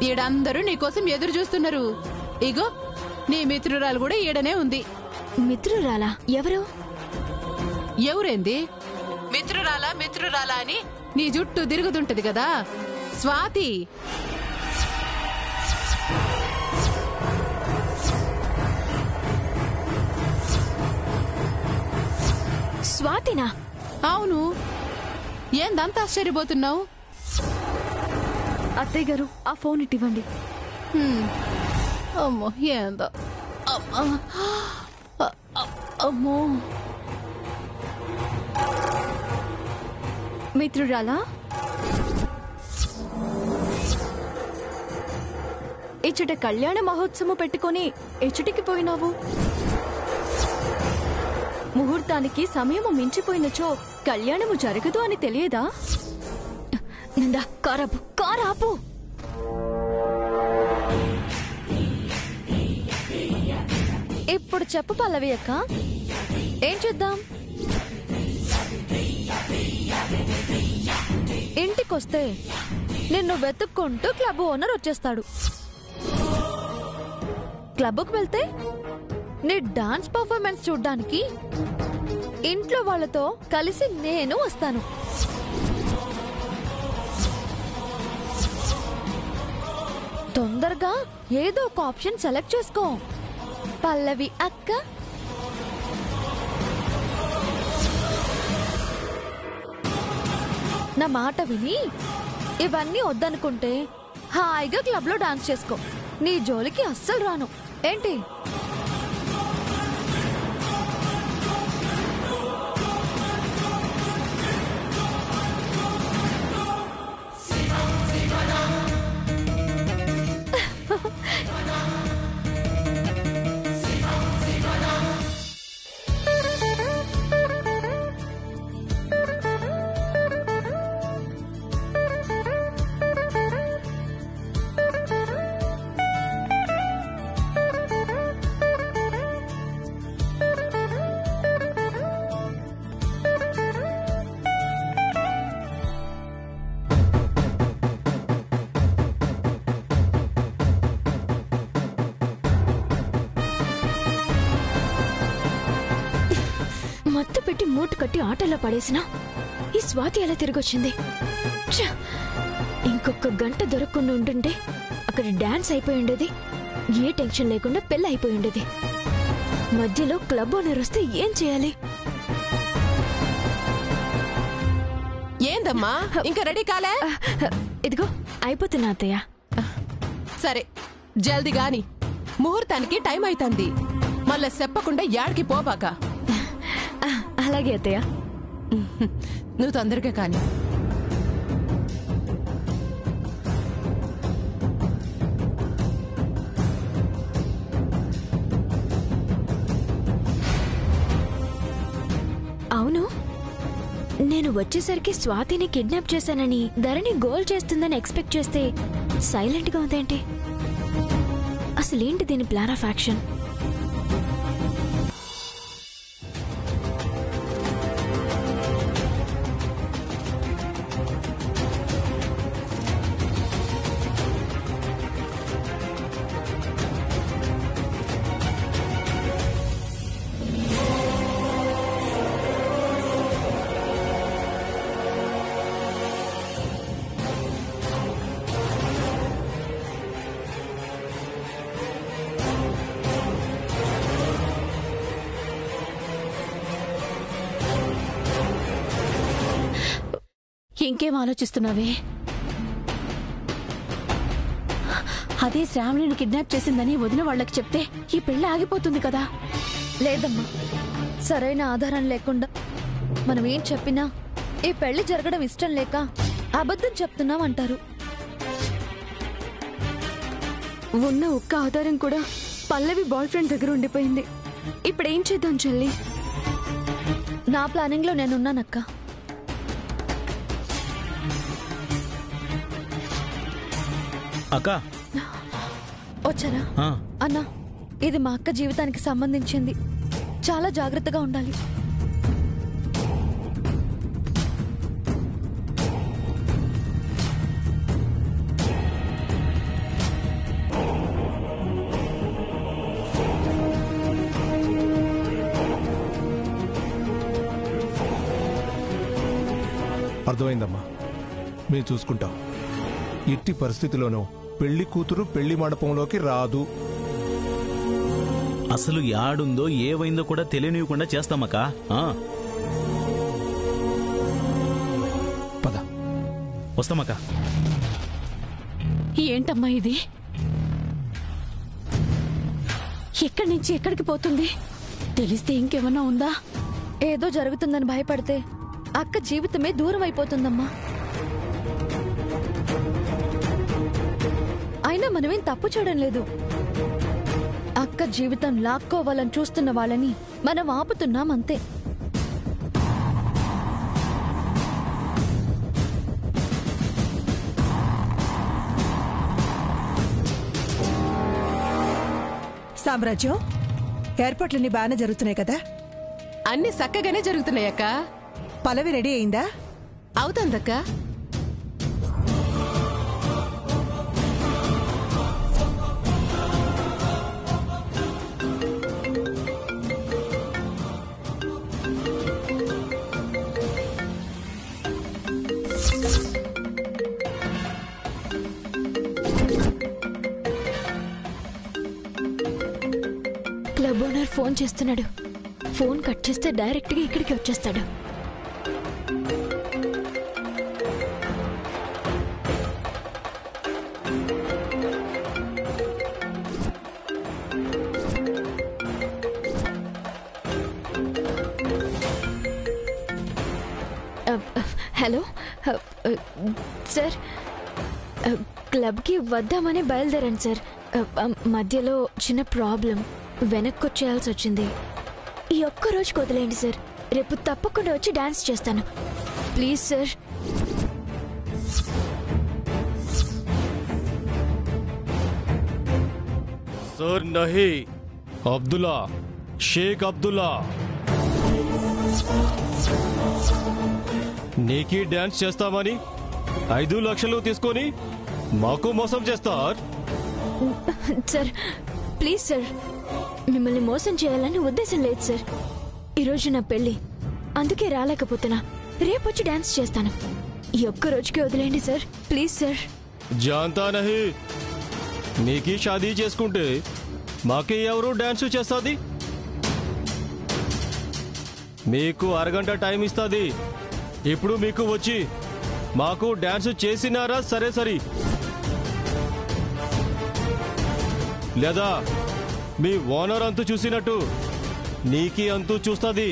ఈడందరూ నీకోసం ఎదురు చూస్తున్నారు. ఇగో నీ మిత్రురాలు కూడా ఈడనే ఉంది. మిత్రురాలా? ఎవరు? ఎవరేంది? మిత్రురాలా మిత్రురాలా అని నీ జుట్టు తిరుగుతుంటది కదా, స్వాతి. స్వాతినా? అవును. ఏందంత ఆశ్చర్యపోతున్నావు? అత్తయ్య గారు, ఆ ఫోన్ ఇవ్వండి. అమ్మో ఏందో. అమ్మో. మిత్రురాలా? ఇచ్చట కళ్యాణ మహోత్సవం పెట్టుకుని ఎచ్చటికి పోయినావు? ముహూర్తానికి సమయము మించిపోయినచో కళ్యాణము జరగదు అని తెలియదా? నందా, కారాపు కారాపు. ఇప్పుడు చెప్పు పల్లవి అక్క, ఏం చేద్దాం? ఇంటికొస్తే నిన్ను వెతుక్కుంటూ క్లబ్ ఓనర్ వచ్చేస్తాడు. క్లబ్కు వెళ్తే నీ డాన్స్ పర్ఫార్మెన్స్ చూడ్డానికి ఇంట్లో వాళ్ళతో కలిసి నేను వస్తాను. తొందరగా ఏదో ఒక ఆప్షన్ సెలెక్ట్ చేసుకో పల్లవి అక్క. నా మాట విని ఇవన్నీ వద్దనుకుంటే హాయిగా క్లబ్ లో డాన్స్ చేసుకో. నీ జోలికి అస్సలు రాను. ఏంటి? మత్తు పెట్టి మూట కట్టి ఆటలో పడేసినా ఈ స్వాతి ఎలా తిరిగొచ్చింది? ఇంకొక గంట దొరకకుండా ఉంటుంటే అక్కడ డాన్స్ అయిపోయి ఉండేది, ఏ టెన్షన్ లేకుండా పెళ్ళి అయిపోయి ఉండేది. మధ్యలో క్లబ్ ఓనర్ వస్తే ఏం చేయాలి? ఏందమ్మా ఇంకా రెడీ కాలే? ఇదిగో అయిపోతున్నా అత్తయ్య. సరే జల్దీ గాని, ముహూర్తానికి టైం అవుతుంది. మళ్ళా చెప్పకుండా యాడికి పోబాక. అలాగే అత్తయ్య. నువ్వు తొందరగా కాని. అవును, నేను వచ్చేసరికి స్వాతిని కిడ్నాప్ చేశానని, ధరణి గోల్ చేస్తుందని ఎక్స్పెక్ట్ చేస్తే సైలెంట్ గా ఉందేంటి? అసలేంటి దీని ప్లాన్ ఆఫ్ యాక్షన్? ఇంకేం ఆలోచిస్తున్నావే? అదే శ్రావణిని కిడ్నాప్ చేసిందని వదిన వాళ్ళకి చెప్తే ఈ పెళ్లి ఆగిపోతుంది కదా. లేదమ్మా, సరైన ఆధారం లేకుండా మనం ఏం చెప్పినా ఈ పెళ్లి జరగడం ఇష్టం లేక అబద్ధం చెప్తున్నాం అంటారు. ఉన్న ఒక్క ఆధారం కూడా పల్లవి బాయ్ ఫ్రెండ్ దగ్గర ఉండిపోయింది. ఇప్పుడు ఏం చేద్దాం చెల్లి? నా ప్లానింగ్ లో నేనున్నానక్క. అక్క వచ్చారా? అన్నా, ఇది మా అక్క జీవితానికి సంబంధించింది. చాలా జాగ్రత్తగా ఉండాలి. అర్థమైందమ్మా, మేము చూసుకుంటాం. ఎట్టి పరిస్థితిలోనూ పెళ్లి కూతురు పెళ్లి మండపంలోకి రాదు. అసలు యాడుందో ఏవైందో కూడా తెలియనివ్వకుండా చేస్తామక్క. పద, వస్తామక్క. ఏంటమ్మా ఇది? ఎక్కడి నుంచి ఎక్కడికి పోతుంది? తెలిస్తే ఇంకేమన్నా ఉందా? ఏదో జరుగుతుందని భయపడితే అక్క జీవితమే దూరం అయిపోతుందమ్మా. అయినా మనమేం తప్పు చేయడం లేదు. అక్క జీవితం లాక్కోవాలని చూస్తున్న వాళ్ళని మనం ఆపుతున్నాం అంతే. సామ్రాజ్యం, ఏర్పాట్లన్నీ బాగానే జరుగుతున్నాయి కదా? అన్ని చక్కగానే జరుగుతున్నాయక్క. పల్లవి రెడీ అయిందా? అవుతుందక్క. క్లబ్ ఓనర్ ఫోన్ చేస్తున్నాడు. ఫోన్ కట్ చేస్తే డైరెక్ట్ గా ఇక్కడికి వచ్చేస్తాడు. హలో సార్, క్లబ్కి వద్దామని బయలుదేరాను సార్. మధ్యలో చిన్న ప్రాబ్లం, వెనక్కి వచ్చేయాల్సి వచ్చింది. ఈ ఒక్క రోజుకి వదిలేండి సార్. రేపు తప్పకుండా వచ్చి డాన్స్ చేస్తాను. Please sir. सर नहीं, అబ్దుల్లా, షేక్ అబ్దుల్లా. నీకీ డాన్స్ చేస్తామని 5 లక్షలు తీసుకొని మాకు మోసం చేస్తారు. సార్ ప్లీజ్ సార్, మిమ్మల్ని మోసం చేయాలని ఉద్దేశం లేదు సార్. ఈరోజు నా పెళ్లి, అందుకే రాలేకపోతున్నా. రేపు వచ్చి డాన్స్ చేస్తాను. ఈ ఒక్క రోజుకి వదిలేండి సార్, ప్లీజ్ సార్. జాంతా నహీ, నీకీ షాదీ చేసుకుంటే మాకే ఎవరు డాన్స్ చేస్తుంది? మీకు అరగంట టైం ఇస్తుంది. ఇప్పుడు మీకు వచ్చి మాకు డాన్స్ చేసినారా సరే సరి, లేదా మీ ఓనర్ అంతు చూసినట్టు నీకీ అంతు చూస్తుంది.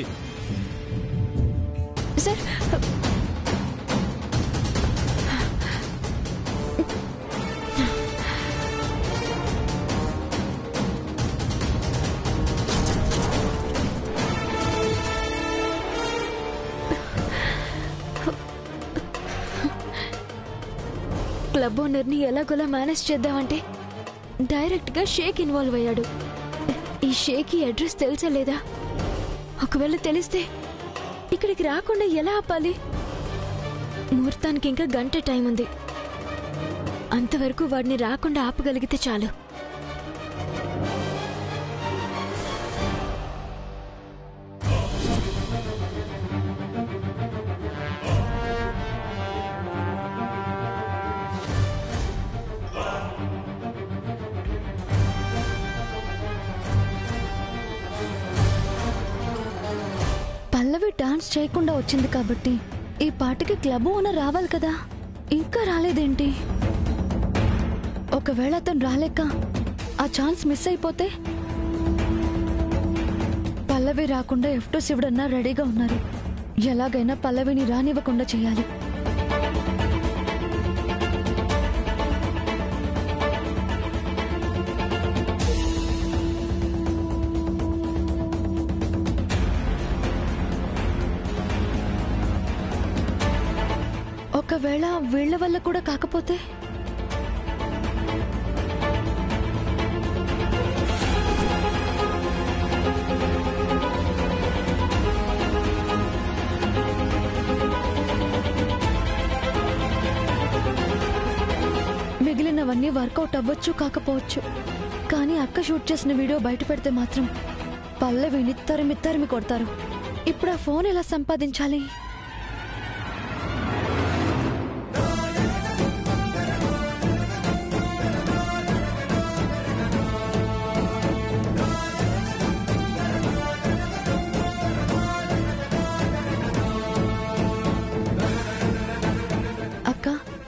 సార్ క్లబ్ ఓనర్ని ఎలాగోలా మేనేజ్ చేద్దామంటే డైరెక్ట్ గా షేక్ ఇన్వాల్వ్ అయ్యాడు. ఈ షేక్ ఈ అడ్రస్ తెలుసా లేదా? ఒకవేళ తెలిస్తే ఇక్కడికి రాకుండా ఎలా ఆపాలి? ముహూర్తానికి ఇంకా గంట టైం ఉంది. అంతవరకు వాడిని రాకుండా ఆపగలిగితే చాలు. పల్లవి డాన్స్ చేయకుండా వచ్చింది కాబట్టి ఈ పాటకి క్లబ్ ఓనర్ రావాలి కదా. ఇంకా రాలేదేంటి? ఒకవేళ అతను రాలేక ఆ ఛాన్స్ మిస్ అయిపోతే? పల్లవి రాకుండా F2 శివుడన్నా రెడీగా ఉన్నారు. ఎలాగైనా పల్లవిని రానివ్వకుండా చేయాలి. ఒకవేళ వీళ్ల వల్ల కూడా కాకపోతే? మిగిలినవన్నీ వర్కౌట్ అవ్వచ్చు కాకపోవచ్చు, కానీ అక్క షూట్ చేసిన వీడియో బయట పెడితే మాత్రం పల్లవిని తరిమి కొడతారు. ఇప్పుడు ఆ ఫోన్ ఎలా సంపాదించాలి?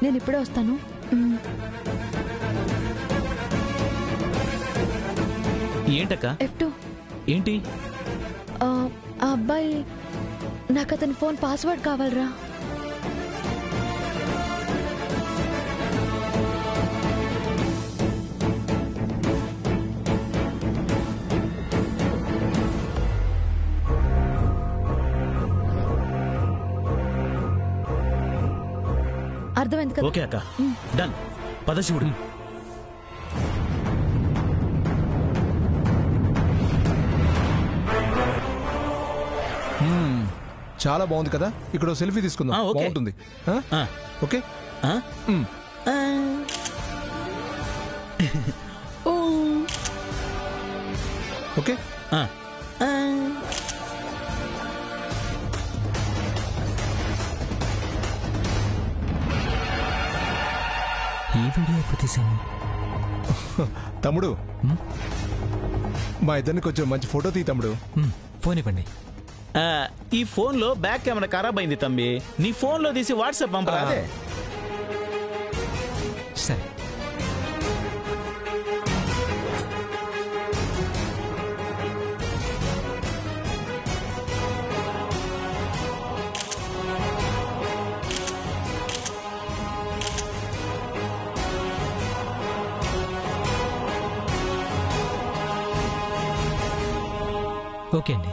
నేను ఇప్పుడే వస్తాను. ఏంటక్క? F2. ఏంటి? ఆ అబ్బాయి నాకు అతని ఫోన్ పాస్వర్డ్ కావాలరా. అర్థమైంది కదా? ఓకే అక్క, డన్. పద శివుడు. చాలా బాగుంది కదా, ఇక్కడ సెల్ఫీ తీసుకుందాం. ఓకే. బాగుంటుంది. ఓకే. ఓకే. ఈ వీడియో ఎప్పుడు తీసాను? తమ్ముడు, మా ఇద్దరిని కొంచెం మంచి ఫోటో తీ తమ్ముడు. ఫోన్ ఇవ్వండి. ఈ ఫోన్ లో బ్యాక్ కెమెరా ఖరాబ్ అయింది తమ్మి. నీ ఫోన్ లో తీసి వాట్సాప్ పంపరా? అదే సరే. ఓకే అండి.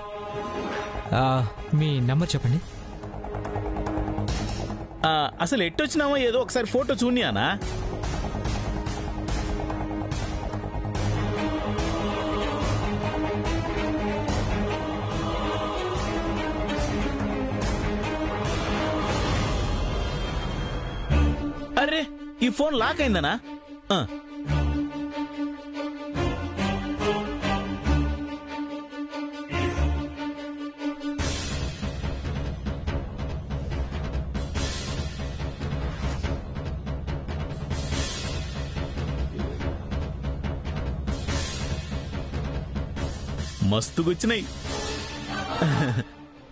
మీ నంబర్ చెప్పండి. అసలు ఎట్టొచ్చినామో ఏదో ఒకసారి ఫోటో చూనియానా? అరే, ఈ ఫోన్ లాక్ అయిందనా? మస్తుగొచ్చినాయి.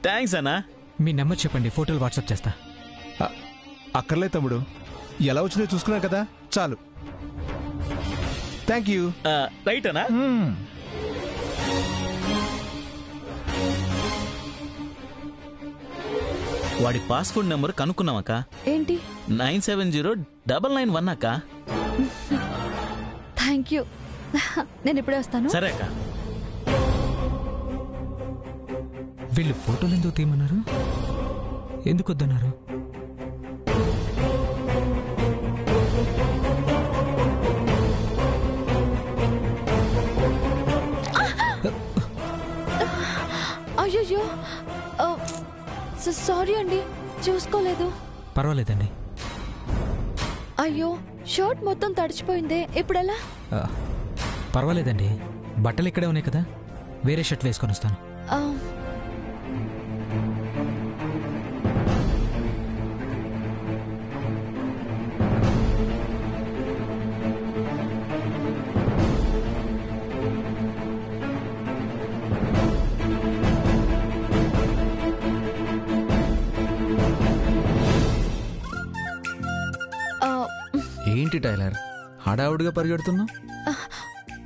థ్యాంక్స్ అన్నా. మీ నెంబర్ చెప్పండి, ఫోటోలు వాట్సాప్ చేస్తా. అక్కర్లే తమ్ముడు, ఎలా వచ్చినాయో చూసుకున్నా కదా, చాలు. Thank you. రైట్ అన్నా. వాడి పాస్వర్డ్ నెంబర్ కనుక్కున్నామక్క. ఏంటి? 970991 అక్క. Thank you. నేను ఇప్పుడే వస్తాను. సరే అక్క. వీళ్ళు ఫోటోలు ఎందుకు తీయమన్నారు? ఎందుకు వద్దన్నారు? అయ్యో, సారీ అండి, చూసుకోలేదు. పర్వాలేదండి. అయ్యో, షర్ట్ మొత్తం తడిచిపోయిందే, ఇప్పుడెలా? పర్వాలేదండి, బట్టలు ఇక్కడే ఉన్నాయి కదా, వేరే షర్ట్ వేసుకొని వస్తాను. ఏంటి టైలర్, హడావుడిగా పరిగెడుతున్నా?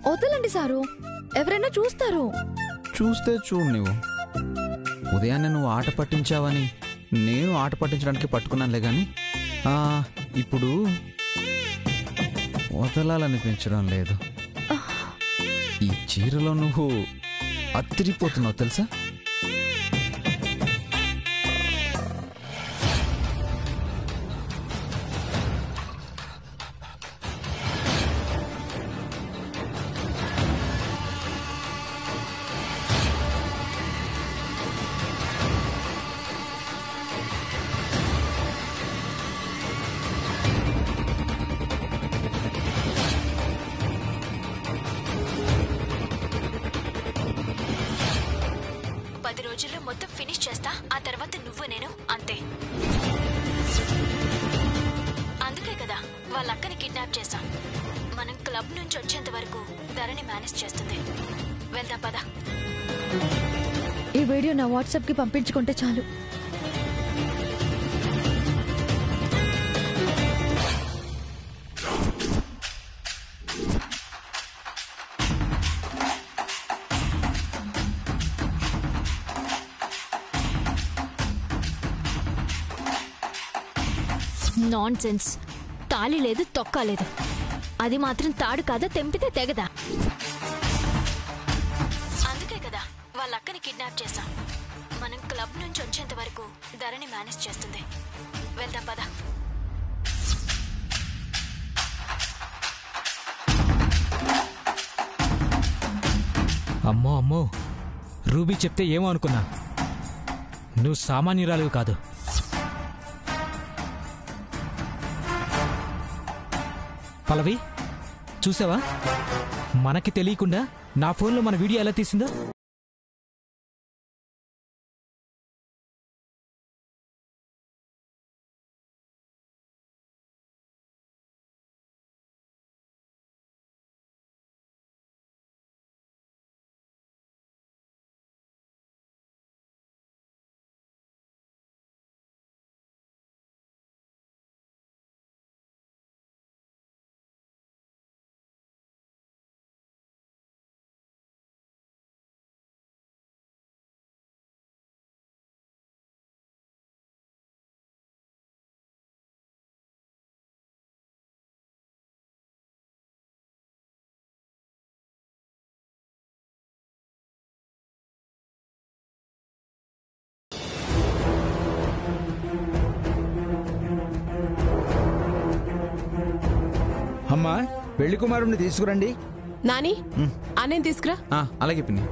వదలండి సారు, ఎవరైనా చూస్తారు. చూస్తే చూడు, నువ్వు ఉదయాన్నే నువ్వు ఆట పట్టించావని నేను ఆట పట్టించడానికి పట్టుకున్నానులే గాని ఇప్పుడు వదలాలనిపించడం లేదు. ఈ చీరలో నువ్వు అత్తిరిపోతున్నావు తెలుసా? మొత్తం ఫినిష్ చేస్తా, ఆ తర్వాత నువ్వు నేను అంతే. అందుకే కదా వాళ్ళ అక్కని కిడ్నాప్ చేశాం. మనం క్లబ్ నుంచి వచ్చేంత వరకు ధరని మేనేజ్ చేస్తుంది. వెళ్దాం పద. ఈ వీడియో నా వాట్సాప్ కి పంపించుకుంటే చాలు. Non sense. తాళి లేదు, తొక్క లేదు. అది మాత్రం తాడు కాదా, తెంపితే తెగదా. అందుకే కదా వాళ్ళ అక్కని కిడ్నాప్ చేశాం. మనం క్లబ్ నుంచి వచ్చేంత వరకు ధరణి మేనేజ్ చేస్తుంది. వెళ్దాం పద. అమ్మో అమ్మో, రూబీ చెప్తే ఏమో అనుకున్నా. నువ్వు సామాన్యురాలు కాదు. పల్లవి, చూసావా? మనకి తెలియకుండా నా ఫోన్లో మన వీడియో ఎలా తీసిందో. అమ్మా, పెళ్లి కుమారుడిని తీసుకురండి. నాని, అన్నయ్య తీసుకురా. అలాగే పిన్ని.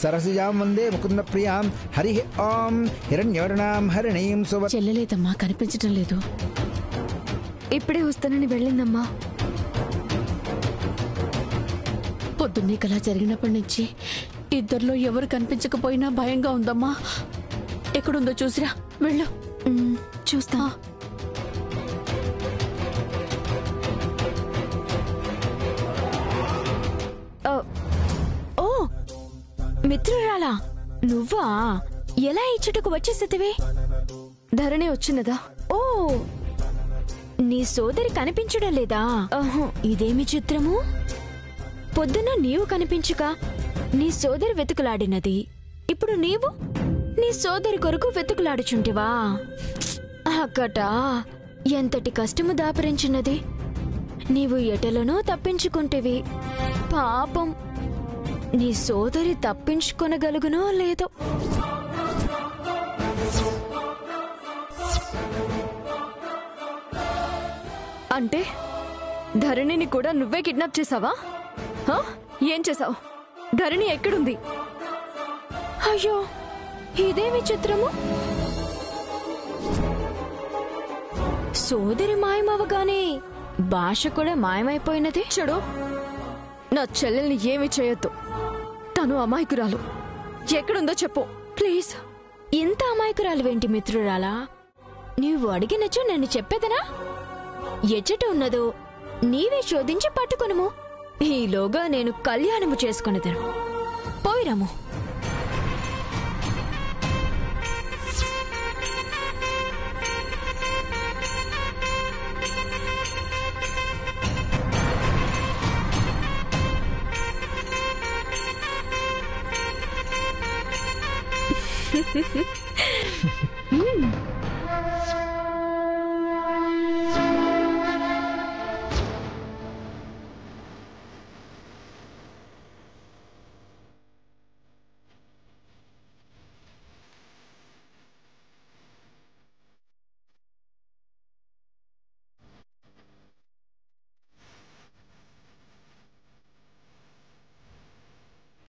సరసిజాం వందే ముకుంద ప్రియాం. హరి ఓం. హిరణ్యవర్ణాం హరిణీం సువ. చెల్లలేదమ్మా, కనిపించటం లేదు. ఇప్పుడే వస్తానని వెళ్ళిందమ్మా. పొద్దున్నే కలా జరిగినప్పటి నుంచి ఇద్దరిలో ఎవరు కనిపించకపోయినా భయంగా ఉందమ్మా. ఎక్కడుందో చూసిరా, వెళ్ళు. చూస్తా. ఓ మిత్రురాలా, నువ్వా? ఎలా ఈ చుట్టుకు వచ్చేసేదివి? ధరణి వచ్చినదా? ఓ, నీ సోదరి కనిపించడం లేదా? ఇదేమి చిత్రము? పొద్దున నీవు కనిపించుక నీ సోదరి వెతుకులాడినది. ఇప్పుడు నీవు నీ సోదరి కొరకు వెతుకులాడుచుంటివా? అక్కట ఎంతటి కష్టము దాపరించినది. నీవు ఎటలోనో తప్పించుకుంటేవి. పాపం, నీ సోదరి తప్పించుకొనగలుగునో లేదో. అంటే ధరణిని కూడా నువ్వే కిడ్నాప్ చేసావా? ఏం చేసావు? ధరణి ఎక్కడుంది? అయ్యో ఇదేమి చిత్రము. సోదరి మాయమవగానే భాష కూడా మాయమైపోయినది. చూడు, నా చెల్లెల్ని ఏమి చేయొద్దు. తను అమాయకురాలు. ఎక్కడుందో చెప్పు ప్లీజ్. ఇంత అమాయకురాలువేంటి మిత్రురాలా? నీవు అడిగినచో నేను చెప్పేదనా? ఎచ్చట ఉన్నదో నీవే శోధించి పట్టుకొనుము. ఈలోగా నేను కళ్యాణము చేసుకొనేదను. పోయిరాము.